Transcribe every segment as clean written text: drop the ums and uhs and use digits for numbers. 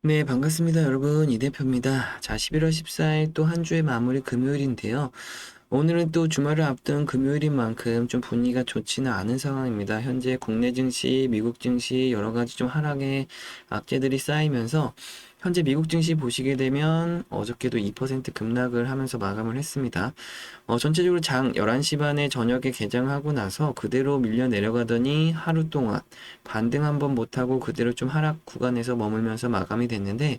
네, 반갑습니다, 여러분. 이 대표입니다. 자, 11월 14일 또 한 주의 마무리 금요일인데요. 오늘은 또 주말을 앞둔 금요일인 만큼 좀 분위기가 좋지는 않은 상황입니다. 현재 국내 증시, 미국 증시 여러 가지 좀 하락의 악재들이 쌓이면서 현재 미국 증시 보시게 되면 어저께도 2% 급락을 하면서 마감을 했습니다. 전체적으로 장 11시 반에 저녁에 개장하고 나서 그대로 밀려 내려가더니 하루 동안 반등 한번 못하고 그대로 좀 하락 구간에서 머물면서 마감이 됐는데,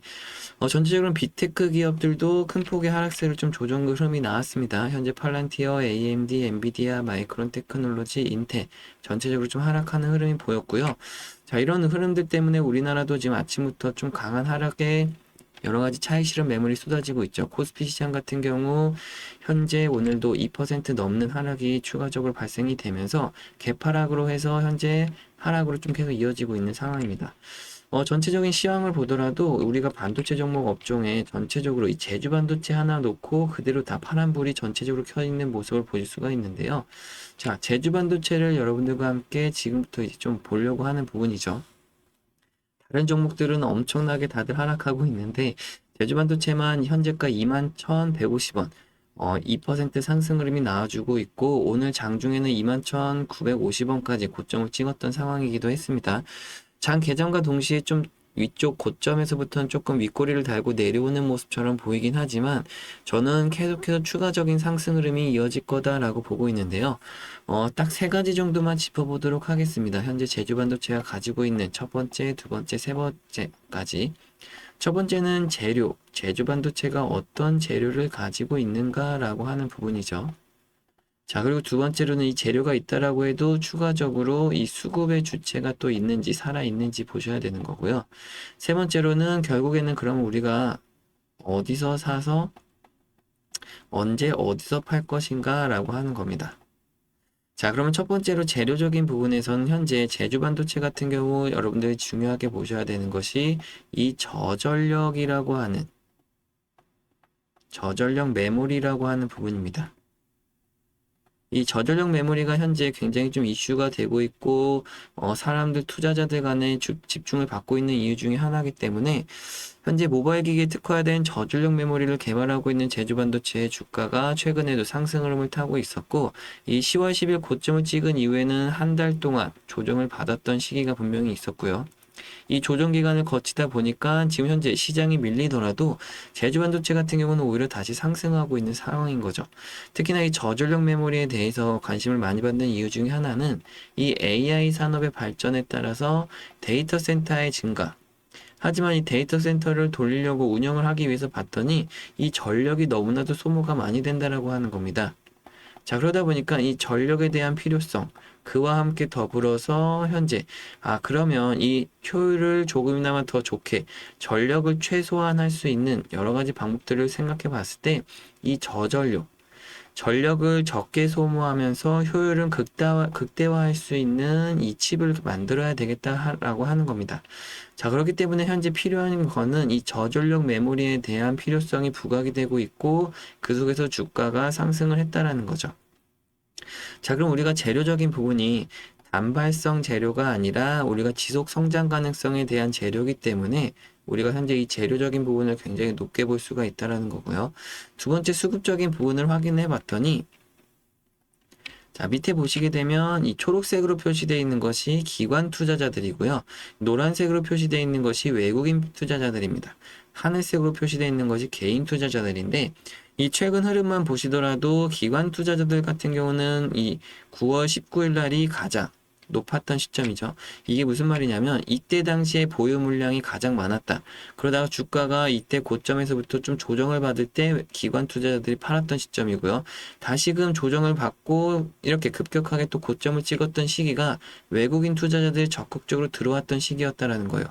전체적으로 빅테크 기업들도 큰 폭의 하락세를 좀 조정 흐름이 나왔습니다. 현재 팔란티어, AMD, 엔비디아, 마이크론 테크놀로지, 인텔 전체적으로 좀 하락하는 흐름이 보였고요. 자, 이런 흐름들 때문에 우리나라도 지금 아침부터 좀 강한 하락에 여러 가지 차익 실현 매물이 쏟아지고 있죠. 코스피 시장 같은 경우 현재 오늘도 2% 넘는 하락이 추가적으로 발생이 되면서 개파락으로 해서 현재 하락으로 좀 계속 이어지고 있는 상황입니다. 전체적인 시황을 보더라도 우리가 반도체 종목 업종에 전체적으로 이 제주 반도체 하나 놓고 그대로 다 파란불이 전체적으로 켜 있는 모습을 보실 수가 있는데요. 자, 제주 반도체를 여러분들과 함께 지금부터 이제 좀 보려고 하는 부분이죠. 다른 종목들은 엄청나게 다들 하락하고 있는데 제주 반도체만 현재가 21,150원 2% 상승 흐름이 나와주고 있고 오늘 장중에는 21,950원까지 고점을 찍었던 상황이기도 했습니다. 장 개장과 동시에 좀 위쪽 고점에서부터는 조금 윗꼬리를 달고 내려오는 모습처럼 보이긴 하지만 저는 계속해서 추가적인 상승 흐름이 이어질 거다라고 보고 있는데요. 딱 세 가지 정도만 짚어보도록 하겠습니다. 현재 제주반도체가 가지고 있는 첫 번째, 두 번째, 세 번째까지. 첫 번째는 재료, 제주반도체가 어떤 재료를 가지고 있는가라고 하는 부분이죠. 자, 그리고 두 번째로는 이 재료가 있다라고 해도 추가적으로 이 수급의 주체가 또 있는지 살아있는지 보셔야 되는 거고요. 세 번째로는 결국에는 그럼 우리가 어디서 사서 언제 어디서 팔 것인가라고 하는 겁니다. 자, 그러면 첫 번째로 재료적인 부분에서는 현재 제주 반도체 같은 경우 여러분들이 중요하게 보셔야 되는 것이 이 저전력이라고 하는 저전력 메모리라고 하는 부분입니다. 이 저전력 메모리가 현재 굉장히 좀 이슈가 되고 있고, 사람들, 투자자들 간의 집중을 받고 있는 이유 중에 하나이기 때문에, 현재 모바일 기기에 특화된 저전력 메모리를 개발하고 있는 제주반도체의 주가가 최근에도 상승 흐름을 타고 있었고, 이 10월 10일 고점을 찍은 이후에는 한 달 동안 조정을 받았던 시기가 분명히 있었고요. 이 조정 기간을 거치다 보니까 지금 현재 시장이 밀리더라도 제주 반도체 같은 경우는 오히려 다시 상승하고 있는 상황인 거죠. 특히나 이 저전력 메모리에 대해서 관심을 많이 받는 이유 중에 하나는 이 AI 산업의 발전에 따라서 데이터 센터의 증가. 하지만 이 데이터 센터를 돌리려고 운영을 하기 위해서 봤더니 이 전력이 너무나도 소모가 많이 된다라고 하는 겁니다. 자, 그러다 보니까 이 전력에 대한 필요성, 그와 함께 더불어서 현재, 그러면 이 효율을 조금이나마 더 좋게 전력을 최소화할 수 있는 여러 가지 방법들을 생각해 봤을 때, 이 저전력, 전력을 적게 소모하면서 효율을 극대화할 수 있는 이 칩을 만들어야 되겠다라고 하는 겁니다. 자, 그렇기 때문에 현재 필요한 거는 이 저전력 메모리에 대한 필요성이 부각이 되고 있고, 그 속에서 주가가 상승을 했다라는 거죠. 자, 그럼 우리가 재료적인 부분이 단발성 재료가 아니라 우리가 지속 성장 가능성에 대한 재료이기 때문에 우리가 현재 이 재료적인 부분을 굉장히 높게 볼 수가 있다라는 거고요. 두 번째 수급적인 부분을 확인해 봤더니 자, 밑에 보시게 되면 이 초록색으로 표시되어 있는 것이 기관 투자자들이고요. 노란색으로 표시되어 있는 것이 외국인 투자자들입니다. 하늘색으로 표시되어 있는 것이 개인 투자자들인데 이 최근 흐름만 보시더라도 기관 투자자들 같은 경우는 이 9월 19일 날이 가장 높았던 시점이죠. 이게 무슨 말이냐면 이때 당시에 보유 물량이 가장 많았다. 그러다가 주가가 이때 고점에서부터 좀 조정을 받을 때 기관 투자자들이 팔았던 시점이고요. 다시금 조정을 받고 이렇게 급격하게 또 고점을 찍었던 시기가 외국인 투자자들이 적극적으로 들어왔던 시기였다라는 거예요.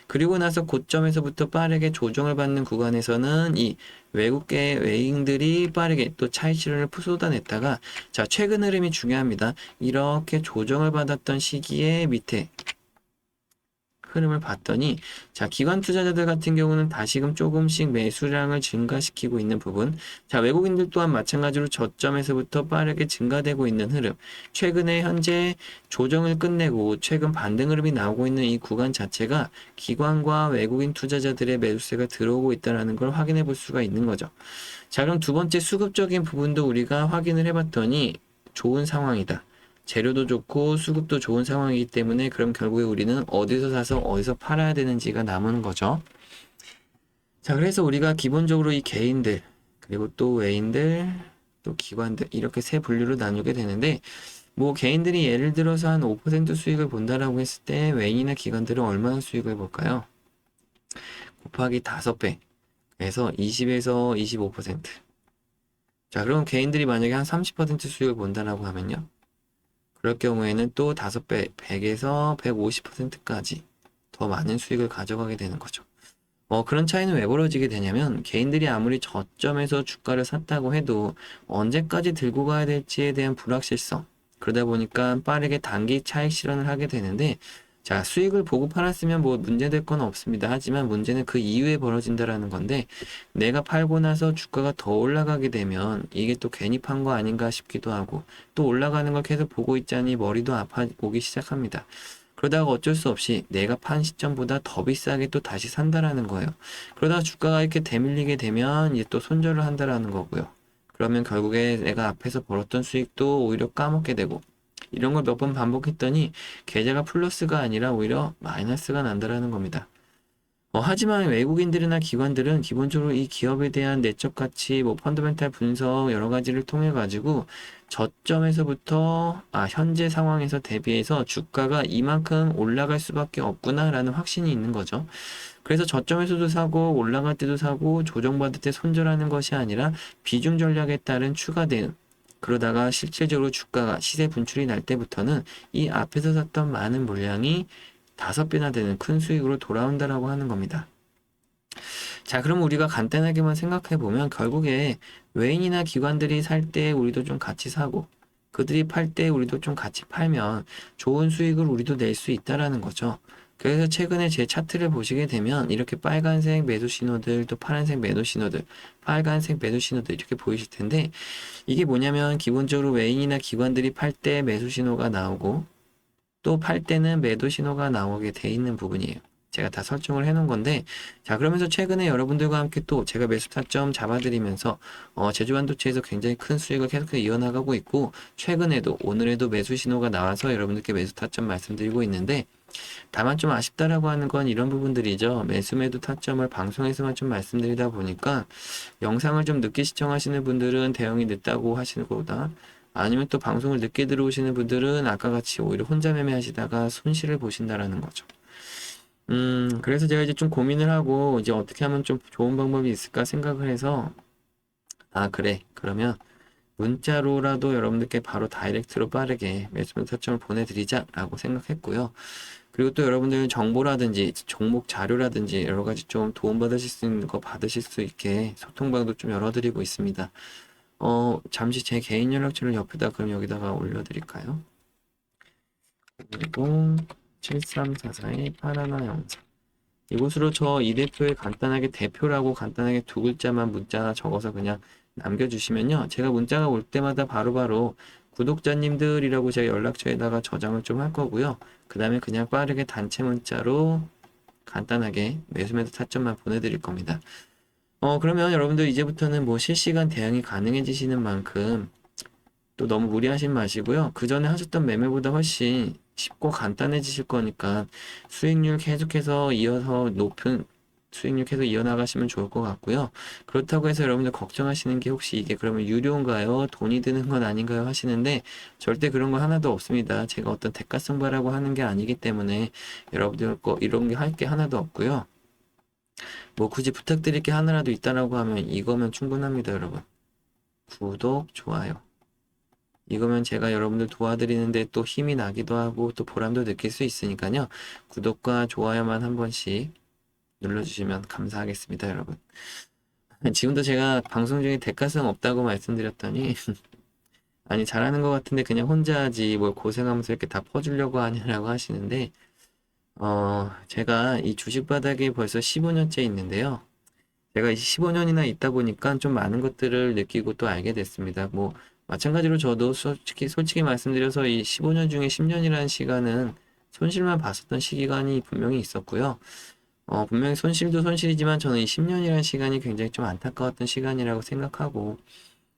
그리고 나서 고점에서부터 빠르게 조정을 받는 구간에서는 이 외국계 외인들이 빠르게 또 차익 실현을 쏟아냈다가 자, 최근 흐름이 중요합니다. 이렇게 조정을 받았던 시기에 밑에 흐름을 봤더니, 자, 기관 투자자들 같은 경우는 다시금 조금씩 매수량을 증가시키고 있는 부분, 자, 외국인들 또한 마찬가지로 저점에서부터 빠르게 증가되고 있는 흐름, 최근에 현재 조정을 끝내고 최근 반등 흐름이 나오고 있는 이 구간 자체가 기관과 외국인 투자자들의 매수세가 들어오고 있다는 걸 확인해 볼 수가 있는 거죠. 자, 그럼 두 번째 수급적인 부분도 우리가 확인을 해봤더니 좋은 상황이다. 재료도 좋고 수급도 좋은 상황이기 때문에 그럼 결국에 우리는 어디서 사서 어디서 팔아야 되는지가 남은 거죠. 자, 그래서 우리가 기본적으로 이 개인들, 그리고 또 외인들, 또 기관들 이렇게 세 분류로 나누게 되는데, 뭐 개인들이 예를 들어서 한 5% 수익을 본다라고 했을 때 외인이나 기관들은 얼마나 수익을 볼까요? 곱하기 5배. 그래서 20에서 25%. 자, 그럼 개인들이 만약에 한 30% 수익을 본다라고 하면요. 그럴 경우에는 또 5배, 100에서 150%까지 더 많은 수익을 가져가게 되는 거죠. 그런 차이는 왜 벌어지게 되냐면 개인들이 아무리 저점에서 주가를 샀다고 해도 언제까지 들고 가야 될지에 대한 불확실성. 그러다 보니까 빠르게 단기 차익 실현을 하게 되는데 자, 수익을 보고 팔았으면 뭐 문제될 건 없습니다. 하지만 문제는 그 이후에 벌어진다라는 건데 내가 팔고 나서 주가가 더 올라가게 되면 이게 또 괜히 판 거 아닌가 싶기도 하고 또 올라가는 걸 계속 보고 있자니 머리도 아파오기 시작합니다. 그러다가 어쩔 수 없이 내가 판 시점보다 더 비싸게 또 다시 산다라는 거예요. 그러다가 주가가 이렇게 대밀리게 되면 이제 또 손절을 한다라는 거고요. 그러면 결국에 내가 앞에서 벌었던 수익도 오히려 까먹게 되고 이런 걸 몇 번 반복했더니 계좌가 플러스가 아니라 오히려 마이너스가 난다라는 겁니다. 하지만 외국인들이나 기관들은 기본적으로 이 기업에 대한 내적 가치, 뭐 펀더멘탈 분석 여러 가지를 통해 가지고 저점에서부터 현재 상황에서 대비해서 주가가 이만큼 올라갈 수밖에 없구나라는 확신이 있는 거죠. 그래서 저점에서도 사고 올라갈 때도 사고 조정받을 때 손절하는 것이 아니라 비중 전략에 따른 추가 대응. 그러다가 실질적으로 주가가 시세 분출이 날 때부터는 이 앞에서 샀던 많은 물량이 5배나 되는 큰 수익으로 돌아온다라고 하는 겁니다. 자, 그럼 우리가 간단하게만 생각해 보면 결국에 외인이나 기관들이 살 때 우리도 좀 같이 사고 그들이 팔 때 우리도 좀 같이 팔면 좋은 수익을 우리도 낼 수 있다라는 거죠. 그래서 최근에 제 차트를 보시게 되면 이렇게 빨간색 매도 신호들 또 파란색 매도 신호들 빨간색 매도 신호들 이렇게 보이실 텐데 이게 뭐냐면 기본적으로 외인이나 기관들이 팔 때 매수 신호가 나오고 또 팔 때는 매도 신호가 나오게 돼 있는 부분이에요. 제가 다 설정을 해 놓은 건데 자 그러면서 최근에 여러분들과 함께 또 제가 매수 타점 잡아드리면서 제주 반도체에서 굉장히 큰 수익을 계속해서 이어나가고 있고 최근에도 오늘에도 매수 신호가 나와서 여러분들께 매수 타점 말씀드리고 있는데 다만 좀 아쉽다라고 하는 건 이런 부분들이죠. 매수 매도 타점을 방송에서만 좀 말씀드리다 보니까 영상을 좀 늦게 시청하시는 분들은 대응이 늦다고 하시는 것보다 아니면 또 방송을 늦게 들어오시는 분들은 아까 같이 오히려 혼자 매매하시다가 손실을 보신다라는 거죠. 그래서 제가 이제 좀 고민을 하고 이제 어떻게 하면 좀 좋은 방법이 있을까 생각을 해서 그래. 그러면 문자로라도 여러분들께 바로 다이렉트로 빠르게 매수매 타점을 보내드리자라고 생각했고요. 그리고 또 여러분들 정보라든지 종목 자료라든지 여러 가지 좀 도움받으실 수 있는 거 받으실 수 있게 소통방도 좀 열어드리고 있습니다. 잠시 제 개인 연락처를 옆에다 그럼 여기다가 올려드릴까요? 그리고 7344-8104 이곳으로 저 이 대표의 간단하게 대표라고 간단하게 두 글자만 문자 적어서 그냥 남겨주시면요. 제가 문자가 올 때마다 바로바로 구독자님들이라고 제가 연락처에다가 저장을 좀 할 거고요. 그 다음에 그냥 빠르게 단체 문자로 간단하게 매수매도 타점만 보내드릴 겁니다. 그러면 여러분들 이제부터는 뭐 실시간 대응이 가능해지시는 만큼 또 너무 무리하신 마시고요. 그 전에 하셨던 매매보다 훨씬 쉽고 간단해지실 거니까 수익률 계속해서 이어서 높은 수익률 계속 이어나가시면 좋을 것 같고요. 그렇다고 해서 여러분들 걱정하시는 게 혹시 이게 그러면 유료인가요? 돈이 드는 건 아닌가요? 하시는데 절대 그런 거 하나도 없습니다. 제가 어떤 대가성바라고 하는 게 아니기 때문에 여러분들 거 이런 게 할 게 하나도 없고요. 뭐 굳이 부탁드릴 게 하나라도 있다라고 하면 이거면 충분합니다, 여러분. 구독, 좋아요. 이거면 제가 여러분들 도와드리는데 또 힘이 나기도 하고 또 보람도 느낄 수 있으니까요. 구독과 좋아요만 한 번씩 눌러주시면 감사하겠습니다, 여러분. 지금도 제가 방송 중에 대가성 없다고 말씀드렸더니 아니 잘하는 것 같은데 그냥 혼자 하지 뭘 고생하면서 이렇게 다 퍼주려고 하냐라고 하시는데 제가 이 주식 바닥에 벌써 15년째 있는데요. 제가 이 15년이나 있다 보니까 좀 많은 것들을 느끼고 또 알게 됐습니다. 뭐, 마찬가지로 저도 솔직히 말씀드려서 이 15년 중에 10년이라는 시간은 손실만 봤었던 시기간이 분명히 있었고요. 분명히 손실도 손실이지만 저는 이 10년이라는 시간이 굉장히 좀 안타까웠던 시간이라고 생각하고,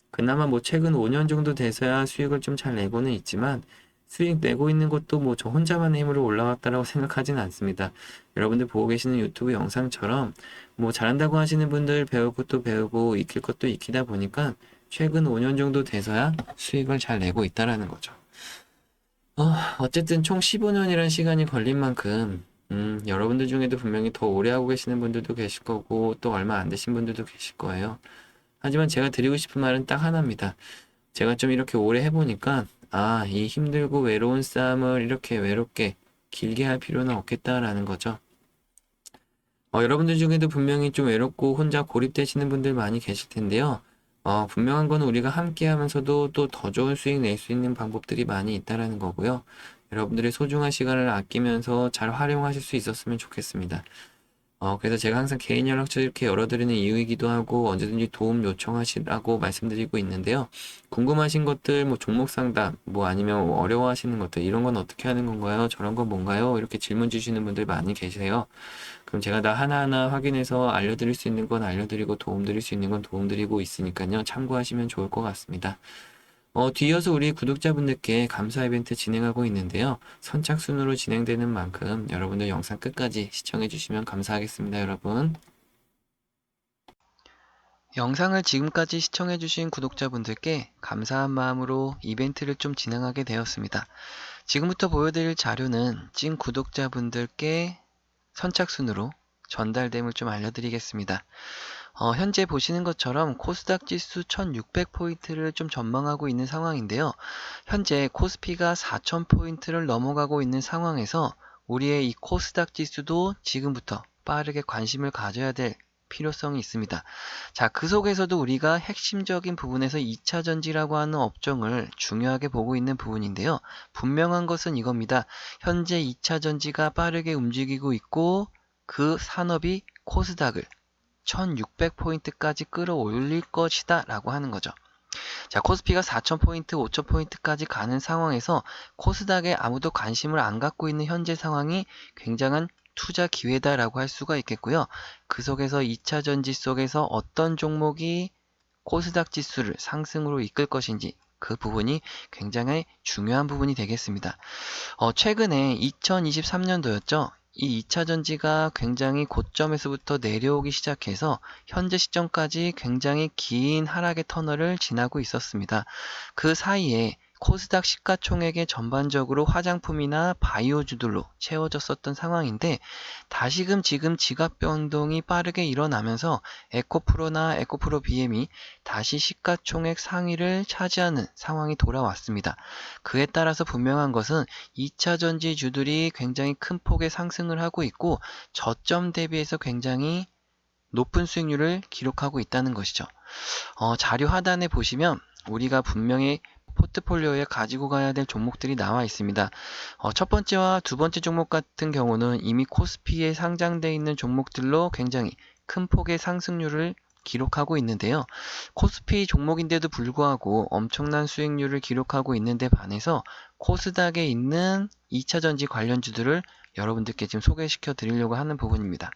그나마 뭐 최근 5년 정도 돼서야 수익을 좀 잘 내고는 있지만 수익 내고 있는 것도 뭐 저 혼자만의 힘으로 올라왔다라고 생각하진 않습니다. 여러분들 보고 계시는 유튜브 영상처럼 뭐 잘한다고 하시는 분들 배울 것도 배우고 익힐 것도 익히다 보니까 최근 5년 정도 돼서야 수익을 잘 내고 있다라는 거죠. 어쨌든 총 15년이라는 시간이 걸린 만큼 여러분들 중에도 분명히 더 오래 하고 계시는 분들도 계실 거고 또 얼마 안 되신 분들도 계실 거예요. 하지만 제가 드리고 싶은 말은 딱 하나입니다. 제가 좀 이렇게 오래 해보니까, 이 힘들고 외로운 싸움을 이렇게 외롭게 길게 할 필요는 없겠다라는 거죠. 여러분들 중에도 분명히 좀 외롭고 혼자 고립되시는 분들 많이 계실 텐데요. 분명한 건 우리가 함께 하면서도 또 더 좋은 수익 낼 수 있는 방법들이 많이 있다라는 거고요. 여러분들의 소중한 시간을 아끼면서 잘 활용하실 수 있었으면 좋겠습니다. 그래서 제가 항상 개인 연락처 이렇게 열어드리는 이유이기도 하고 언제든지 도움 요청하시라고 말씀드리고 있는데요. 궁금하신 것들, 뭐 종목 상담, 뭐 아니면 어려워하시는 것들, 이런 건 어떻게 하는 건가요? 저런 건 뭔가요? 이렇게 질문 주시는 분들 많이 계세요. 그럼 제가 다 하나하나 확인해서 알려드릴 수 있는 건 알려드리고 도움드릴 수 있는 건 도움드리고 있으니까요. 참고하시면 좋을 것 같습니다. 뒤이어서 우리 구독자분들께 감사 이벤트 진행하고 있는데요. 선착순으로 진행되는 만큼 여러분들 영상 끝까지 시청해 주시면 감사하겠습니다, 여러분. 영상을 지금까지 시청해 주신 구독자분들께 감사한 마음으로 이벤트를 좀 진행하게 되었습니다. 지금부터 보여드릴 자료는 찐 구독자분들께 선착순으로 전달됨을 좀 알려드리겠습니다. 현재 보시는 것처럼 코스닥 지수 1600포인트를 좀 전망하고 있는 상황인데요. 현재 코스피가 4000포인트를 넘어가고 있는 상황에서 우리의 이 코스닥 지수도 지금부터 빠르게 관심을 가져야 될 필요성이 있습니다. 자, 그 속에서도 우리가 핵심적인 부분에서 2차 전지라고 하는 업종을 중요하게 보고 있는 부분인데요. 분명한 것은 이겁니다. 현재 2차 전지가 빠르게 움직이고 있고 그 산업이 코스닥을 1600포인트까지 끌어올릴 것이다 라고 하는 거죠. 자, 코스피가 4000포인트, 5000포인트까지 가는 상황에서 코스닥에 아무도 관심을 안 갖고 있는 현재 상황이 굉장한 투자 기회다라고 할 수가 있겠고요. 그 속에서 2차 전지 속에서 어떤 종목이 코스닥 지수를 상승으로 이끌 것인지 그 부분이 굉장히 중요한 부분이 되겠습니다. 최근에 2023년도였죠. 이 2차 전지가 굉장히 고점에서부터 내려오기 시작해서 현재 시점까지 굉장히 긴 하락의 터널을 지나고 있었습니다. 그 사이에 코스닥 시가총액의 전반적으로 화장품이나 바이오주들로 채워졌었던 상황인데 다시금 지금 지각 변동이 빠르게 일어나면서 에코프로나 에코프로 BM이 다시 시가총액 상위를 차지하는 상황이 돌아왔습니다. 그에 따라서 분명한 것은 2차 전지주들이 굉장히 큰 폭의 상승을 하고 있고 저점 대비해서 굉장히 높은 수익률을 기록하고 있다는 것이죠. 자료 하단에 보시면 우리가 분명히 포트폴리오에 가지고 가야 될 종목들이 나와 있습니다. 첫 번째와 두 번째 종목 같은 경우는 이미 코스피에 상장되어 있는 종목들로 굉장히 큰 폭의 상승률을 기록하고 있는데요. 코스피 종목인데도 불구하고 엄청난 수익률을 기록하고 있는데 반해서 코스닥에 있는 2차전지 관련주들을 여러분들께 지금 소개시켜 드리려고 하는 부분입니다.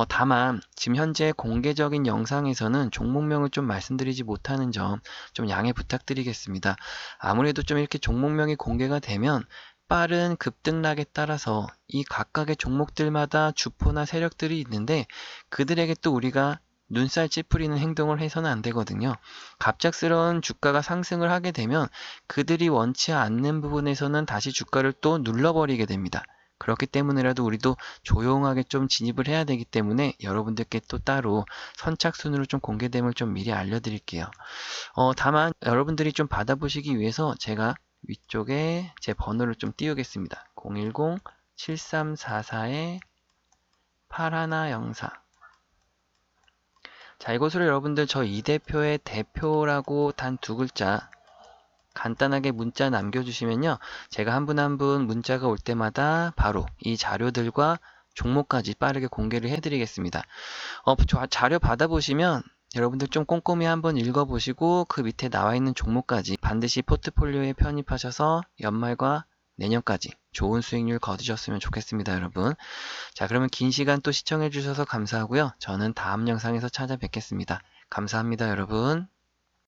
다만 지금 현재 공개적인 영상에서는 종목명을 좀 말씀드리지 못하는 점 좀 양해 부탁드리겠습니다. 아무래도 좀 이렇게 종목명이 공개가 되면 빠른 급등락에 따라서 이 각각의 종목들마다 주포나 세력들이 있는데 그들에게 또 우리가 눈살 찌푸리는 행동을 해서는 안 되거든요. 갑작스러운 주가가 상승을 하게 되면 그들이 원치 않는 부분에서는 다시 주가를 또 눌러버리게 됩니다. 그렇기 때문에라도 우리도 조용하게 좀 진입을 해야 되기 때문에 여러분들께 또 따로 선착순으로 좀 공개됨을 좀 미리 알려드릴게요. 다만 여러분들이 좀 받아보시기 위해서 제가 위쪽에 제 번호를 좀 띄우겠습니다. 010-7344-8104. 자, 이것으로 여러분들 저 이 대표의 대표라고 단 두 글자 간단하게 문자 남겨주시면요. 제가 한 분 한 분 문자가 올 때마다 바로 이 자료들과 종목까지 빠르게 공개를 해드리겠습니다. 자료 받아보시면 여러분들 좀 꼼꼼히 한번 읽어보시고 그 밑에 나와 있는 종목까지 반드시 포트폴리오에 편입하셔서 연말과 내년까지 좋은 수익률 거두셨으면 좋겠습니다, 여러분. 자, 그러면 긴 시간 또 시청해주셔서 감사하고요. 저는 다음 영상에서 찾아뵙겠습니다. 감사합니다, 여러분.